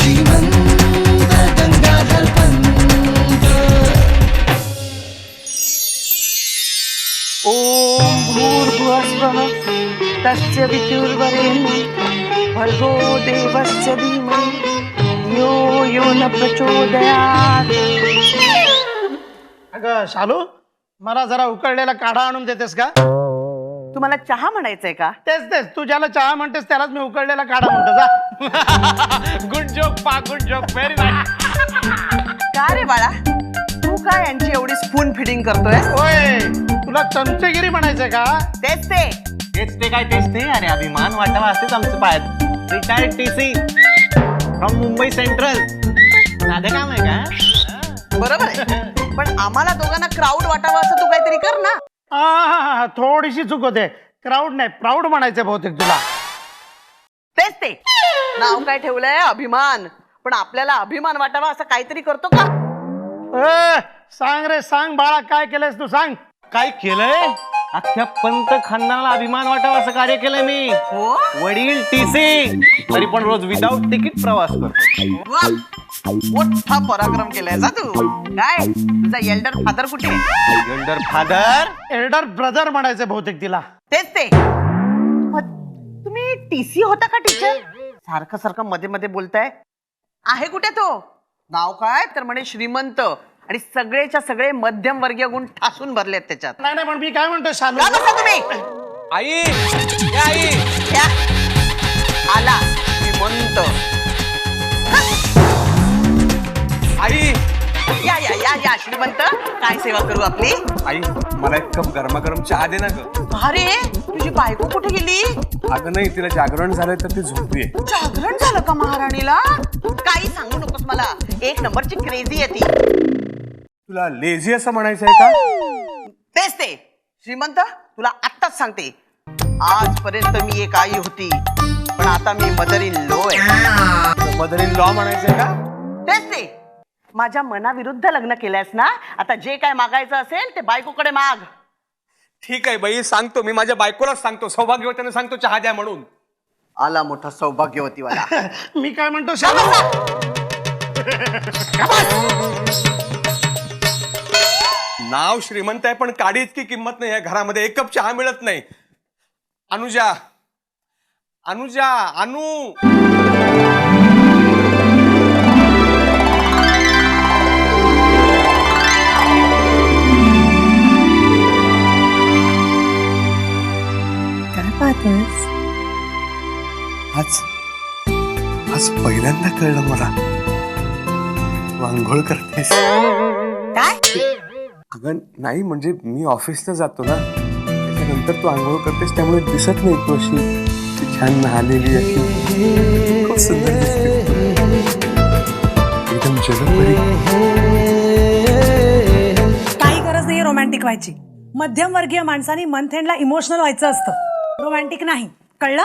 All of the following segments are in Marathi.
श्रीमंत गंगाधर पंत। ओम भूर्भुवस्वः तस्य विदुर्वरेण्यं भर्गो देवस्य धीमहि यो यो न प्रचोदयात्। अगं शालू, मला जरा उकळलेला काढा आणून देतेस का? तुम्हाला चहा म्हणायचंय का? तेच तेच, तू ज्याला चहा म्हणतेस त्यालाच मी उकळलेला काढा म्हणतो जा. गुड जोक पा, गुड जोक, व्हेरी नाईस. का रे बाळा, तू काय यांची एवढी स्पून फिडिंग करतोय? ओय, तुला चमचेगिरी म्हणायचंय का? तेच ते. तेच ते काय तेच ते. अरे अभिमान वाटावा असेच आमचं पायात. Retired TC from Mumbai central. साधं काम आहे का? बरोबर आहे, पण आम्हाला दोघांना क्राऊड वाटावं असं तू काहीतरी कर ना. थोडीशी चूक होते. क्राऊड नाही, प्राऊड म्हणायचंय बहुतेक तुला. तेच ते. नाव काय ठेवलंय? अभिमान. पण आपल्याला अभिमान वाटावा असं काहीतरी करतो का? सांग रे सांग बाळा, काय केलंयस तू सांग. काय केलंय? अख्ख्या पंत खानदानाला अभिमान वाटावा असं कार्य केलंय मी. हो, वडील टीसी, तरी पण रोज विदाऊट तिकीट प्रवास करतो. वा, मोठा पराक्रम केलाय जा तू. काय तुझा एल्डर फादर कुठे आहे? एल्डर फादर, एल्डर ब्रदर म्हणायचंय बहुतेक तिला. तेच ते. मग तुम्ही टीसी होता का टीचर? सारखं सारखं मध्ये मध्ये बोलताय. आहे कुठे तो? नाव काय तर म्हणे श्रीमंत, आणि सगळेच्या सगळे मध्यम वर्गीय गुण ठासून भरलेत त्याच्यात. नाही नाही, पण मी काय म्हणतोय शालू. का बसा तुम्ही? आई, या आई. या. आला श्रीमंत. आई, या या या या श्रीमंत, काय सेवा करू आपली? आई, मला एक कप गरमागरम चहा दे ना ग. अरे तुझी बायको कुठे गेली? अगं नाही, तिला जागरण झालंय तर ती झोपलीये. जागरण झालं का महाराणीला? काही सांगू नकोस मला, एक नंबरची क्रेझी आहे ती. तुला लेझी असं म्हणायचंय का? तेच ते. श्रीमंत, तुला आत्ताच सांगते, आजपर्यंत मी एक आई होती, पण आता मी मदर इन लॉ आहे. मदर इन लॉ म्हणायचंय का? तेच ते. माझ्या मनाविरुद्ध लग्न केलंयस ना, आता जे काय मागायचं असेल ते बायकोकडे माग. ठीक आहे बाई, सांगतो मी. माझ्या बायकोलाच सांगतो, सौभाग्यवतीने सांगतो चहा द्या म्हणून. आला मोठा सौभाग्यवती वाला. मी काय म्हणतो शालू. नाव श्रीमंत आहे पण काडी इतकी किंमत नाही. या घरामध्ये एक कप चहा मिळत नाही. अनुजा, अनुजा, अनु. काय पाहतोस? आज आज पहिल्यांदा कळलं मला, तू आंघोळ करतेस. काय? अगं नाही, म्हणजे मी ऑफिसला जातो ना, त्याच्यानंतर तू आंघोळ करतेस, त्यामुळे दिसत नाही तू अशी छान नहालेली अशी. खूप सुंदर दिसते, एकदम जलपरी. काही गरज नाही रोमॅन्टिक व्हायची. मध्यमवर्गीय माणसाने मंथ एंडला इमोशनल व्हायचं असतं, रोमॅन्टिक नाही. कळलं?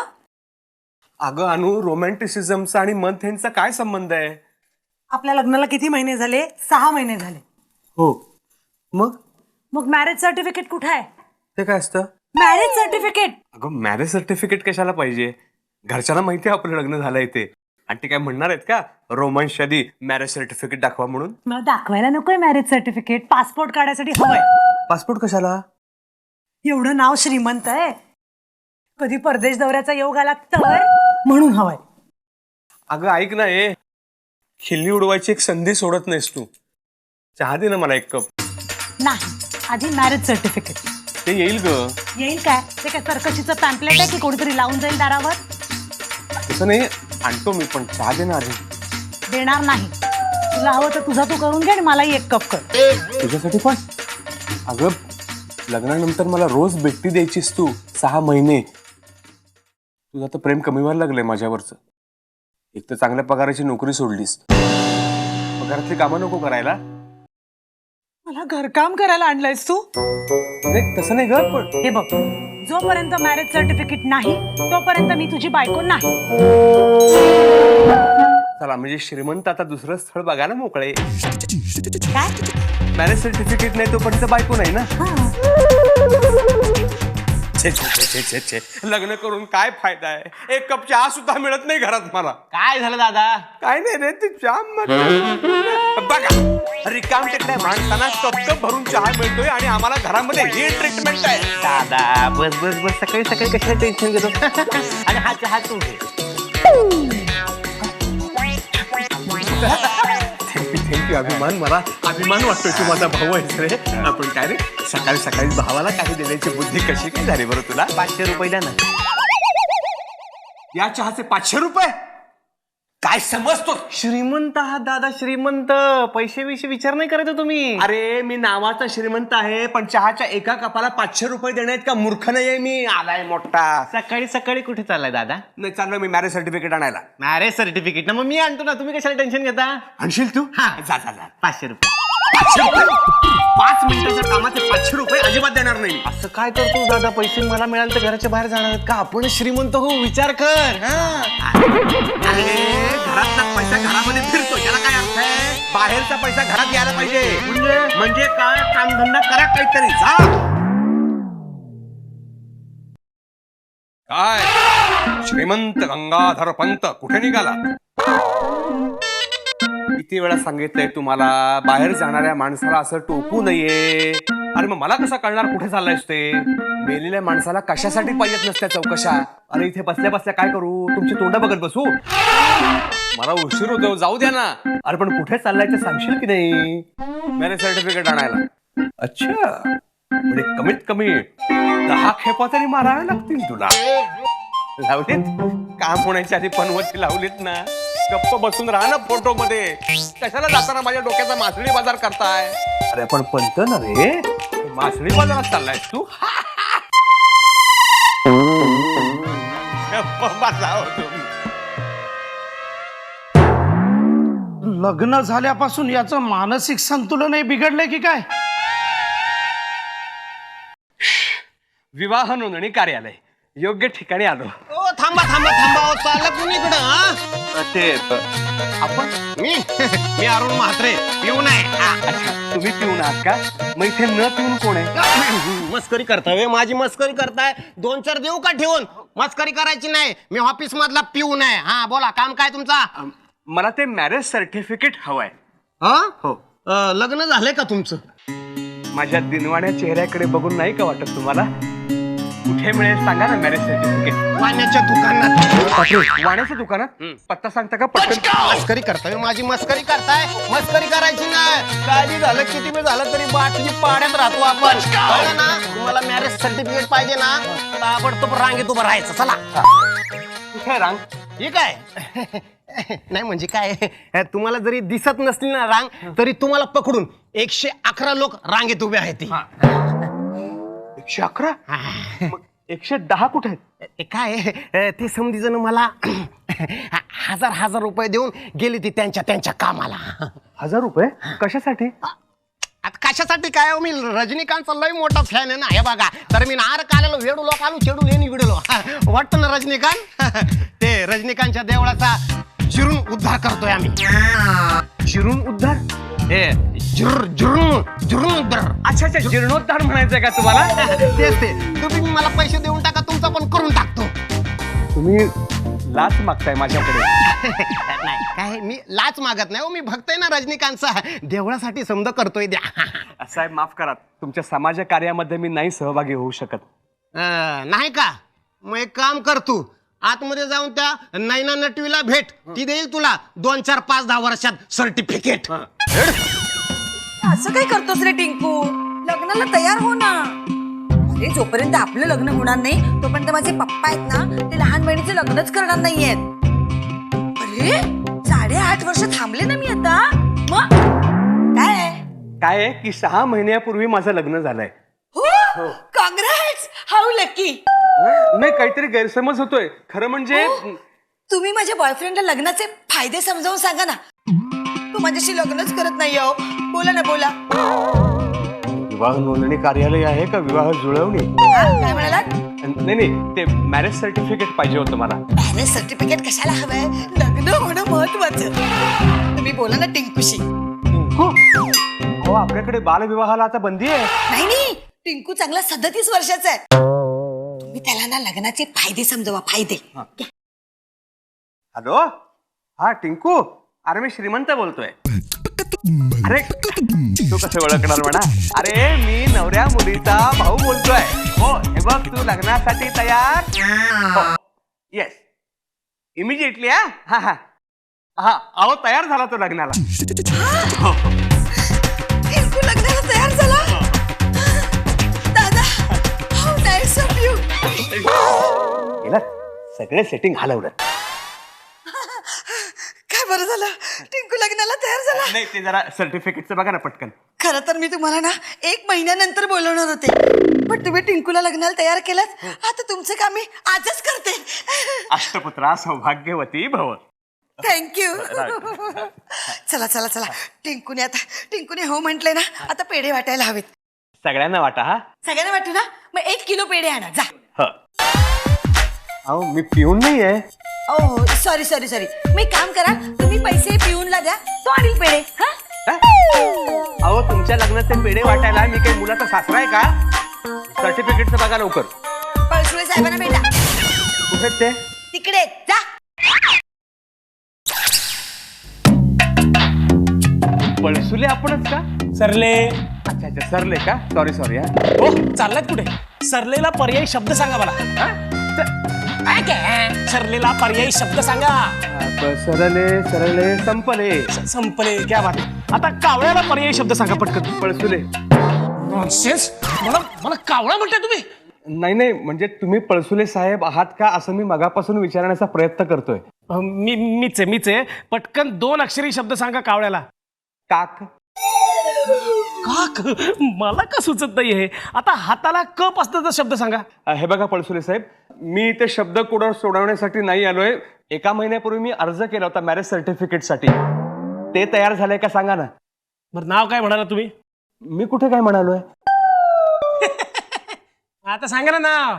अगं अनु, रोमॅन्टिसिझमचा आणि मंथ एंडचा काय संबंध आहे? आपल्या लग्नाला किती महिने झाले? 6 महिने झाले. हो, मग मग मॅरेज सर्टिफिकेट कुठे आहे? ते काय असतं? Marriage certificate. अगं मॅरेज सर्टिफिकेट कशाला पाहिजे? घरच्यांना माहिती आहे आपलं लग्न झालंय ते. आणि ते काय म्हणणार आहेत का रोमन्स आधी मॅरेज सर्टिफिकेट दाखवा म्हणून? मला दाखवायला नकोय मॅरेज सर्टिफिकेट, पासपोर्ट काढायसाठी हवंय. पासपोर्ट कशाला? एवढं नाव श्रीमंत आहे, कधी परदेश दौऱ्याचा योग आला तर म्हणून हवंय. अगं ऐक ना, हे खिल्ली उडवायची एक संधी सोडत नाहीस तू. चहा दे ना मला एक कप. नाही, आधी मॅरेज सर्टिफिकेट. ते येईल ग. येईल काय? ते काय सर्कशीचं पॅम्पलेट आहे की कोणीतरी लावून जाईल दारावर? तसं नाही, आणतो मी, पण चहा दे ना आधी. देणार नाही. तुला हवं तर तुझा तू करून घे आणि मलाही एक कप कर. तुझ्यासाठी पण? अगं लग्नानंतर मला रोज भेटी द्यायचीस तू 6 महिने. तुझं आता प्रेम कमी व्हायला लागलंय माझ्यावरचं. एक तर चांगल्या पगाराची नोकरी सोडलीस, पगारातली कामं नको करायला. मला घरकाम करायला आणलंयस तू? नाही तसं नाही ग, पण हे बघ, जोपर्यंत मॅरेज सर्टिफिकेट नाही तोपर्यंत मी तुझी बायको नाही. चला म्हणजे श्रीमंत आता दुसरं स्थळ बघायला मोकळे. काय? मॅरेज सर्टिफिकेट नाही तोपर्यंत बायको नाही ना. छे छे छे छे छे छे लग्न करून काय फायदा आहे? एक कप चहा सुद्धा मिळत नाही घरात मला. काय झालं दादा? काय नाही रे ते चहा बघा रिकाम टेकड्या माणसांना कप भरून चहा मिळतोय आणि आम्हाला घरामध्ये ही ट्रीटमेंट आहे. दादा बस बस बस, सकाळी सकाळी कशाला टेन्शन घेतो? आणि हा चहा तू घे. थँक्यू अभिमान, मला अभिमान वाटतोय तू माझा भाऊ आहेस रे. आपण काय रे सकाळी सकाळी भावाला काही देण्याची बुद्धी कशी काय झाली बरं तुला? 500 रुपये द्या ना. या चहाचे 500 रुपये? काय समजतो? श्रीमंत आहात दादा, श्रीमंत. पैसे विषयी विचार नाही करायचा तुम्ही. अरे मी नावाचा श्रीमंत आहे पण चहाच्या एका कपाला 500 रुपये देण्यात का मूर्ख नाहीये मी. आलाय मोठा. सकाळी सकाळी कुठे चाललाय दादा? नाही चाललोय मी मॅरेज सर्टिफिकेट आणायला. मॅरेज सर्टिफिकेट ना, मग मी आणतो ना. तुम्ही कशाला टेन्शन घेता? आणशील तू? हा. जा जा जा. 500 रुपये. 500 रुपये? 5 मिनिटाच्या कामाचे 500 रुपये अजिबात देणार नाही. असं काय करतो दादा? पैसे मला मिळाले तर घराच्या बाहेर जाणार आहेत का? आपण श्रीमंत हो, विचार कर. अरे घरातला पैसा घरामध्ये फिरतो त्याला काय अर्थ आहे? बाहेरचा पैसा घरात यायला पाहिजे. म्हणजे काय? कामधंदा करा काहीतरी. जा. काय श्रीमंत गंगाधर पंत कुठे निघाला? किती वेळा सांगितलंय तुम्हाला बाहेर जाणाऱ्या माणसाला असं टोकू नये. अरे मग मला कसं कळणार कुठे चाललायस ते? मेलेल्या माणसाला कशासाठी पाहिजेत नसत्या चौकशा. अरे इथे बसल्या बसल्या काय करू? तुमची तोंड बघत बसू? मला उशीर होतो, जाऊ द्या ना. अरे पण कुठे चाललाय ते सांगशील की नाही? मॅरेज सर्टिफिकेट आणायला. अच्छा म्हणजे कमीत कमी 10 खेपा तरी माराव्या लागतील तुला. लावलीत? काम होण्याच्या आधी पनवती लावलीत ना. गप्प बसून राहा ना फोटो मध्ये. कशाला जाताना माझ्या डोक्याचा मासळी बाजार करताय? अरे पण पंत ना रे, मासळी बाजारात चाललायस तू? गप्प बसावं तुम्ही. लग्न झाल्यापासून याचं मानसिक संतुलनही बिघडलंय की काय? विवाह नोंदणी कार्यालय योग्य ठिकाणी आलो. थांबा थांबा थांबा, चाललं कुणी इकडं? ते आपण मी अरुण म्हात्रे, पिऊन आहे. अच्छा तुम्ही पिऊन आहात का? मग इथे न पिऊन कोण आहे? मस्करी करताय, माझी मस्करी करताय. 2-4 देऊ का ठेवून? मस्करी करायची नाही. मी ऑफिस मधला पिऊन आहे. हा बोला, काम काय तुमचा? मला ते मॅरेज सर्टिफिकेट हवंय. हो. लग्न झालंय का तुमचं? माझ्या दिनवाण्या चेहऱ्याकडे बघून नाही का वाटत तुम्हाला? कुठे मिळेल सांगा ना मॅरेज सर्टिफिकेट? वाण्याच्या दुकानात. वाण्याच्या दुकानात? पत्ता सांगता का पटकन? मस्करी करताय, माझी मस्करी करताय. मस्करी करायची नाही. काय बी झालं, किती बी झालं तरी बाटली पाड्यात राहतो आपण. कळलं ना? तुम्हाला मॅरेज सर्टिफिकेट पाहिजे ना, ताबडतोब रांगेत उभं राहायचं. चला. कुठे रांग? ठीक आहे. नाही म्हणजे काय, तुम्हाला जरी दिसत नसली ना रांग, तरी तुम्हाला पकडून 111 लोक रांगेत उभे आहेत. 111? मग 110 कुठे आहेत? काय ते समधी जण मला हजार रुपये देऊन गेली ती त्यांच्या कामाला. 1000 रुपये? कशासाठी? आता कशासाठी काय हो, मी रजनीकांतचा लय मोठा फॅन आहे ना. हे बघा, तर मी नार काल्यालो, वेडू लोक आलो, चेडू लेणी विडलो. वाटतं ना रजनीकांत? ते रजनीकांतच्या देवळाचा चिरून उद्धार करतोय आम्ही. चिरून उद्धार? जुरून उद्धार. अच्छा अच्छा, जीर्णोद्धार म्हणायचंय का तुम्हाला? तेच ते. तुम्ही मला पैसे देऊन टाका, तुमचा पण करून टाकतो. तुम्ही लाच मागताय माझ्याकडे? नाही काय, मी लाच मागत नाही हो. मी भक्त आहे ना रजनीकांतचा. देवळासाठी समजा करतोय. द्या. साहेब माफ करा, तुमच्या समाज कार्यामध्ये मी नाही सहभागी होऊ शकत. नाही का? मग एक काम कर, तू आतमध्ये जाऊन त्या नैना नटवीला भेट. ती देईल तुला 2, 4, 5, 10 वर्षात सर्टिफिकेट. असं काय करतोस रे टिंकू? लग्नाला तयार हो ना. अरे जोपर्यंत आपलं लग्न होणार नाही तोपर्यंत माझे पप्पा आहेत ना, ते लहान बहिणीचे लग्नच करणार नाहीयेत. अरे 8.5 वर्ष थांबले ना मी आता. मग काय आहे की 6 महिन्यापूर्वी माझं लग्न झालंय. हो, काँग्रेस. How lucky. नाही काहीतरी गैरसमज होतोय. खरं म्हणजे तुम्ही माझ्या बॉयफ्रेंडला लग्नाचे फायदे समजावून सांगा ना. तू माझ्याशी लग्नच करत नाही हो. बोला ना, बोला. विवाह नोंदणी कार्यालय आहे का विवाह जुळवणी? काय म्हणालात? नाही ते मॅरेज सर्टिफिकेट पाहिजे होतं मला. मॅरेज सर्टिफिकेट कशाला हवंय? लग्न होणं महत्वाचं. तुम्ही बोला ना टिंकूशी. हो, आपल्याकडे बालविवाहाला आता बंदी आहे. नाही टिंकू चांगला 37 वर्षाचा आहे. तुम्ही त्याला ना लग्नाचे फायदे समजवा, फायदे. हॅलो, हा टिंकू, अरे मी श्रीमंत बोलतोय. अरे तू कसं ओळखणार म्हणा? अरे मी नवऱ्या मुलीचा भाऊ बोलतोय. हो, हे बघ, तू लग्नासाठी तयार? Yes, immediately. हा हा हा, अहो तयार झाला तो लग्नाला. हो. टिंकू लग्नाला तयार झाला. दादा, how nice of you. गेला सगळे सेटिंग हलवलं. काय बरं झालं, टिंकू लग्नाला तयार झाला. नाही, ते जरा सर्टिफिकेटचं बघा ना पटकन. खरं तर मी तुम्हाला ना 1 महिन्यानंतर बोलवणार होते, पण तुम्ही टिंकूला लग्नाला तयार केलं. आता तुमचं काम मी आजच करते. अष्टपुत्रा सौभाग्यवती भव. थँक्यू. चला चला चला, टिंकूने हो म्हटले ना, आता पेढे वाटायला हवेत. सगळ्यांना वाटा. हा, सगळ्यांना वाटू ना, मग 1 किलो पेढे आणा जा. अहो मी पिऊन नाहीये. ओ सॉरी सॉरी सॉरी, मी काम करा, तुम्ही पैसे पिऊनला द्या, तो आणील पेढे. हा, अहो तुमच्या लग्नाचे पेढे वाटायला मी काही मुलाचा सासरा आहे का? सर्टिफिकेटचं बघा लवकर. पळसुळे साहेबांना भेटा. कुठे ते? तिकडे जा. पळसुले आपणच का? सरले. अच्छा अच्छा, सरले का? Sorry sorry. हो, चाललात कुठे? सरलेला पर्यायी शब्द सांगा मला. सरलेला पर्यायी शब्द सांगा. सरले सरले संपले. संपले, क्या बात आहे. आता कावळ्याला पर्यायी शब्द सांगा पटकन. पळसुले. नॉनसेन्स. मला कावळा म्हणताय तुम्ही? नाही नाही, म्हणजे तुम्ही पळसुले साहेब आहात का असं मी मगापासून विचारण्याचा प्रयत्न करतोय. मीच आहे. पटकन 2 अक्षरी शब्द सांगा कावळ्याला. काक. काक? मला का सुचत नाही हे. आता हाताला कप असताचा शब्द सांगा. हे बघा पळसुले साहेब, मी इथे शब्द कोड सोडवण्यासाठी नाही आलोय. 1 महिन्यापूर्वी मी अर्ज केला होता मॅरेज सर्टिफिकेटसाठी. ते तयार झालंय का सांगा ना. बरं, नाव काय म्हणाला तुम्ही? मी कुठे काय म्हणालोय? आता सांगा ना नाव.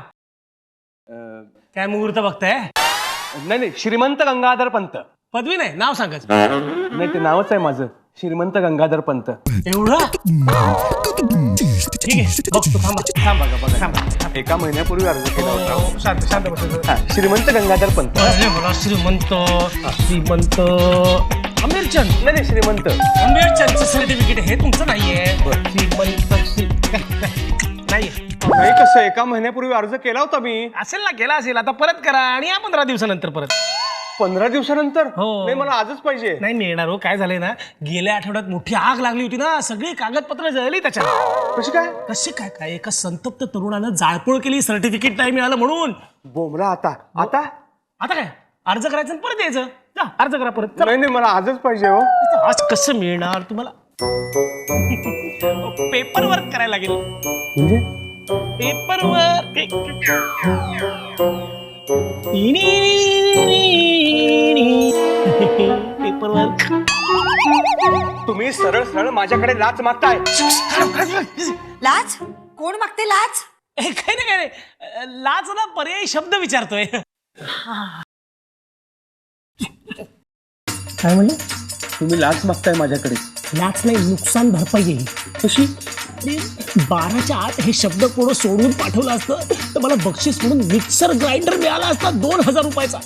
काय मुहूर्त बघताय? नाही नाही, श्रीमंत गंगाधर पंत. पदवी नाही, नाव सांगायचं. नाही, ते नावच आहे माझं, श्रीमंत गंगाधर पंत. एवढं? ठीक आहे, बघतो. थांबा. 1 महिन्यापूर्वी अर्ज केला होता. शांत बस. हा, श्रीमंत गंगाधर पंत. मला श्रीमंत अमीरचंद. नाही श्रीमंत अमीरचंदचं सर्टिफिकेट हे तुमचं नाहीये. श्रीमंत नाहीये. नाही, कसं 1 महिन्यापूर्वी अर्ज केला होता मी. असेल ना, केला असेल. आता परत करा आणि या 15 दिवसानंतर परत. 15 दिवसानंतर? हो. नाही, मला आजच पाहिजे. नाही मिळणार हो. काय झालंय ना, गेल्या आठवड्यात मोठी आग लागली होती ना, सगळी कागदपत्र जळली त्याच्यात. कशी काय? काय एका संतप्त तरुणानं जाळपोळ केली, सर्टिफिकेट नाही मिळालं म्हणून. बोमला. आता काय अर्ज करायचं आणि परत यायचं. जा, अर्ज करा परत. चला. नाही, मला आजच पाहिजे हो. आज कसं मिळणार तुम्हाला? पेपर वर्क करायला लागेल. म्हणजे पेपर वर्क. Paper work. तुम्ही सरळ सरळ माझ्याकडे लाच मागताय. लाज? कोण मागते लाज? काय नाही. लाच ना पर्यायी शब्द विचारतोय. काय म्हणलं? तुम्ही लाच मागताय माझ्याकडे. लाच नाही, नुकसान भरपाई येईल. कशी? 12च्या आत हे शब्द कोण सोडून पाठवलं असतं तर मला बक्षीस म्हणून मिक्सर ग्राइंडर मिळाला असता 2000 रुपयाचा.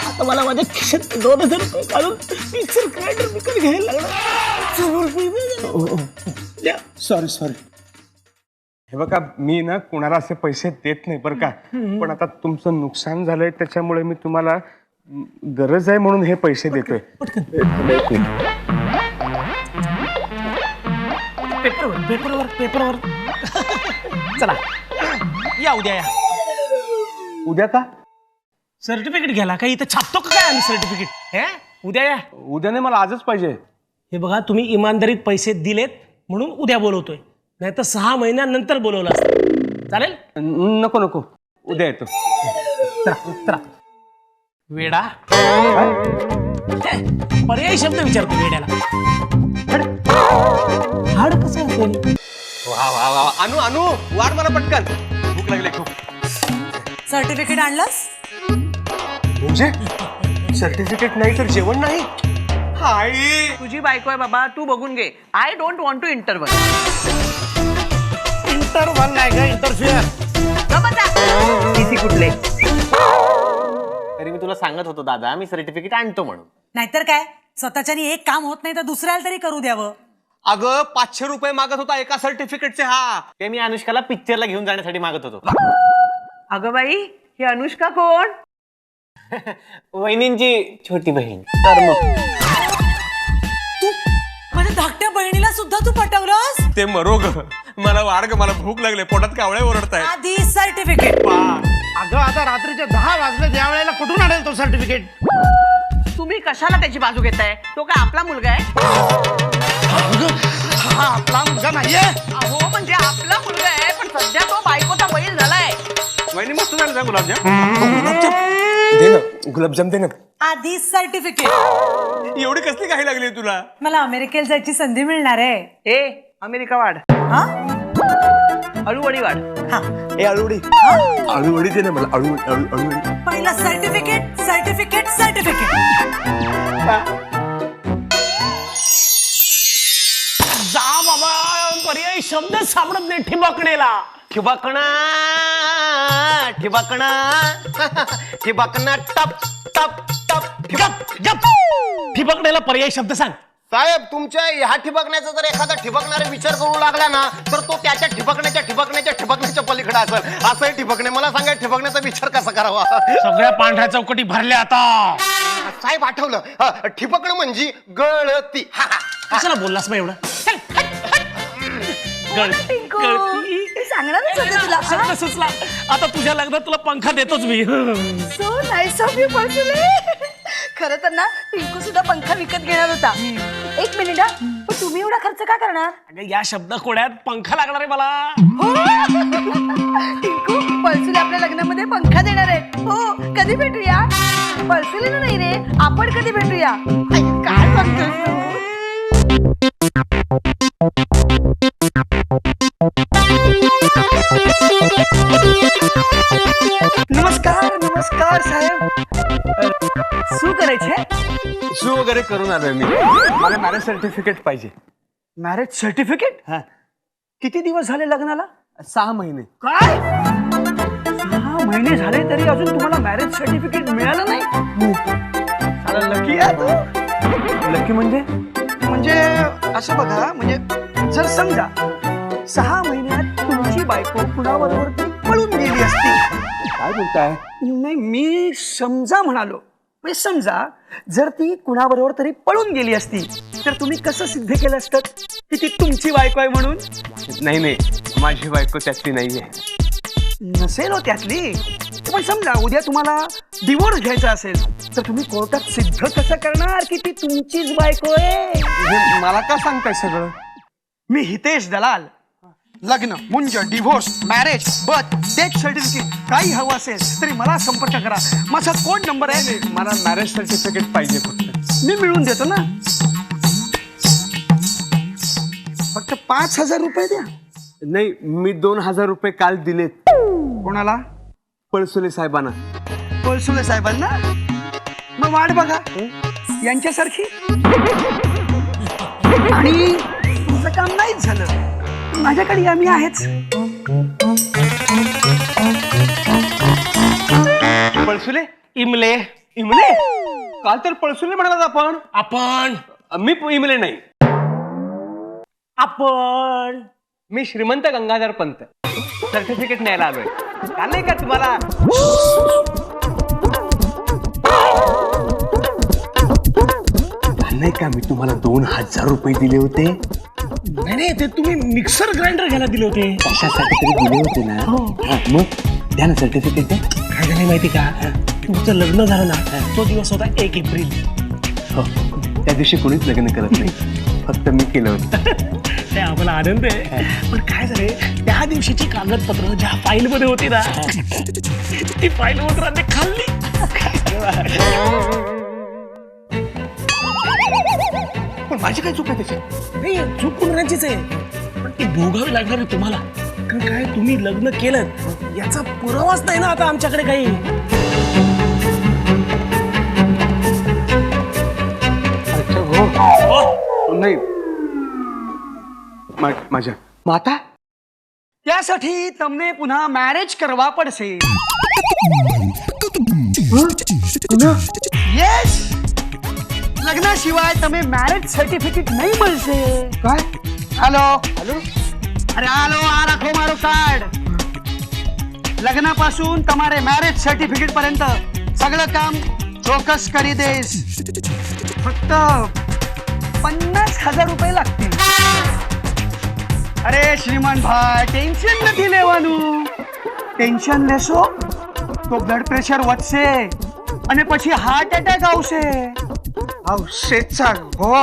आता मला माझ्या खिशात 2000 रुपये काढून मिक्सर ग्राइंडर विकत घ्यायला लागला. सॉरी. हे बघा, मी ना कोणाला असे पैसे देत नाही बरं का. पण आता तुमचं नुकसान झालंय त्याच्यामुळे मी तुम्हाला गरज आहे म्हणून हे पैसे देतोय. पेपरवर. चला या, उद्या या. उद्या का? सर्टिफिकेट घ्यायला. काही इथं छापतो का काय आम्ही सर्टिफिकेट? हे उद्या या. उद्या नाही, मला आजच पाहिजे. हे बघा, तुम्ही इमानदारीत पैसे दिलेत म्हणून उद्या बोलवतोय, नाही तर 6 महिन्यानंतर बोलवलं असतं. चालेल? नको, उद्या येतो. चला. वेडा. पर्यायी शब्द विचारतो वेड्याला. हाड कसं असेल? वा. अनु वाढ मला पटकन, भूक लागली खूप. सर्टिफिकेट आणलंस? म्हणजे सर्टिफिकेट नाही तर जेवण नाही? हाय, तुझी बायको आहे बाबा, तू बघून घे. I don't want to intervene. Interval नाही का, इंटरफिअर. टीसी कुठले? तरी मी तुला सांगत होतो दादा, मी सर्टिफिकेट आणतो म्हणून. नाहीतर काय, स्वतःच्यानी एक काम होत नाही तर दुसऱ्याला तरी करू द्यावं. अगं 500 रुपये मागत होता एका सर्टिफिकेटचे. हा ते मी अनुष्काला पिक्चरला घेऊन जाण्यासाठी मागत होतो. अगं बाई, ही अनुष्का कोण? वहिनींची छोटी बहीण. तर मग म्हणजे धाकट्या बहिणीला सुद्धा तू पटवलंस? ते मरो ग, मला वाढ ग, मला भूक लागले, पोटात कावळे ओरडतायत. आधी सर्टिफिकेट. अगं आता रात्रीचे 10 वाजले, त्यावेळेला कुठून आणेल तो सर्टिफिकेट? तुम्ही कशाला त्याची बाजू घेताय? तो काय आपला मुलगा आहे? हा आपला मुलगा नाहीये. अहो म्हणजे आपला मुलगा आहे, पण सध्या तो बायकोचा बैल झालाय. वहिनी मस्त झालं ना गुलाबजाम. दे ना गुलाबजाम, दे ना. आधी सर्टिफिकेट. एवढी कसली काही लागली तुला? मला अमेरिकेला जायची संधी मिळणार आहे. ए अमेरिका वाढ, हा? अळूवडी वाढ. ए अळूवडी, अळूवडी दे ना मला. अळूवडी. पहिलं सर्टिफिकेट सर्टिफिकेट सर्टिफिकेट. जा बाबा, पर्यायी शब्द सापडत नाही ठिबकणेला. ठिबकणा ठिबकणा ठिबकणा टप टप टप ठिबक. ठिबकणेला पर्यायी शब्द सांग. साहेब, तुमच्या ह्या ठिबकण्याचा जर एखादा ठिबकणारा विचार करू लागला ना, तर तो त्याच्या ठिबकण्याच्या पलीकडे असेल. असंही ठिबकणे. मला सांगा, ठिबकण्याचा विचार कसा करावा? सगळ्या पांढऱ्या चौकटी भरल्या आता. साहेब आठवलं, ठिबकणं म्हणजे गळती. कशाला बोललास मग एवढं? चल, हट, हट. गळती. सांगणारच होते तुला. शब्द सुचला. आता तुझ्या लग्नात तुला पंखा देतोच मी. सो नाईस ऑफ यू पर्सुले. खरं तर ना टिंकू सुद्धा पंखा विकत घेणार होता. एक मिनिट हा, पण तुम्ही एवढा खर्च का करणार? अगं, या शब्द कोड्यात पंखा लागणार आहे मला. टिंकू, पर्सुले आपल्या लग्नामध्ये पंखा देणार आहेत. हो, कधी भेटूया? पर्सुले नाही रे, आपण कधी भेटूया? काय सांगतोस तू? नमस्कार नमस्कार साहेब. શું કરે છે? शू वगैरे करून आलोय मी. मला मॅरेज सर्टिफिकेट पाहिजे. Marriage certificate? किती दिवस झाले लग्नाला? 6 महिने. काय? 6 महिने झाले तरी अजून तुम्हाला मॅरेज सर्टिफिकेट मिळालं नाही? साला लकी आहे तू. लकी म्हणजे? म्हणजे असं बघा, म्हणजे जर समजा 6 महिन्यात तुमची बायको कुणाबरोबर तरी पळून गेली असती. काय बोलताय? नाही, मी समजा म्हणालो. म्हणजे समजा जर ती कुणाबरोबर तरी पळून गेली असती, तर तुम्ही कसं सिद्ध केलं असतं की ती तुमची बायको आहे म्हणून? नाही, माझी बायको त्यातली नाहीये. नसेल हो त्यातली, पण समजा उद्या तुम्हाला डिवोर्स घ्यायचा असेल, तर तुम्ही कोर्टात सिद्ध कसं करणार की ती तुमचीच बायको आहे? मला का सांगताय सगळं? मी हितेश दलाल. लग्न, मुंज, divorce, marriage, birth, death certificate काही हवं असेल तरी मला संपर्क करा. माझा कोड नंबर आहे. मला मॅरेज सर्टिफिकेट पाहिजे फक्त. मी मिळवून देतो ना. फक्त 5,000 रुपये द्या. नाही, मी 2,000 रुपये काल दिलेत. कोणाला? पळसुले साहेबांना. कोळसुले साहेबांना? मग वाट बघा यांच्यासारखी. आणि तुमचं काम नाहीच झालं, माझ्याकडे आम्ही आहेच. पळसुले? इमले. इमले? काल तर पळसुले म्हणालात आपण. आपण मी इमले नाही. आपण मी श्रीमंत गंगाधर पंत. सर्टिफिकेट न्यायला आलोय. काल नाही का तुम्हाला? काल नाही का मी तुम्हाला 2,000 रुपये दिले होते? नाही, ते तुम्ही मिक्सर ग्राइंडर घ्यायला दिले होते. कशासाठी तरी दिले होते ना. हा, मग द्या ना सर्टिफिकेट द्या. काय झालं माहिती का, तुमचं लग्न झालं ना, तो दिवस होता 1 एप्रिल. हो, त्या दिवशी कोणीच लग्न करत नाही, फक्त मी केलं होतं. ते आम्हाला आनंद आहे. पण काय झाले, त्या दिवशीची कागदपत्र ज्या फाईल मध्ये होती ना, ती फाईल पत्रांनी खाल्ली. पण माझी काय चूक आहे त्याची? नाही, चूक कोणाचीच आहे, पण ती भोगावी लागणार आहे तुम्हाला. कारण काय, तुम्ही लग्न केलं याचा पुरावाच नाही ना आता आमच्याकडे काही. अच्छा, हो. नाही, माझ्या माता त्यासाठी તમને પુનઃ મેરેજ કરવા પડશે યસ લગ્ન સિવાય તમે મેરેજ સર્ટિફિકેટ નહીં મળશે काय હાલો હાલો અરે હાલો આ રાખો મારો કાર્ડ लग्नापासून તમારે મેરેજ સર્ટિફિકેટ पर्यंत सगळं काम चोकस કરી देस फक्त 50,000 रुपये लागतील अरे श्रीमान भाई टेन्शन નથી લેવાનું ટેન્શન લેશો તો બ્લડ પ્રેશર વધશે અને પછી હાર્ટ એટેક આવશે આવશે ચાલ હો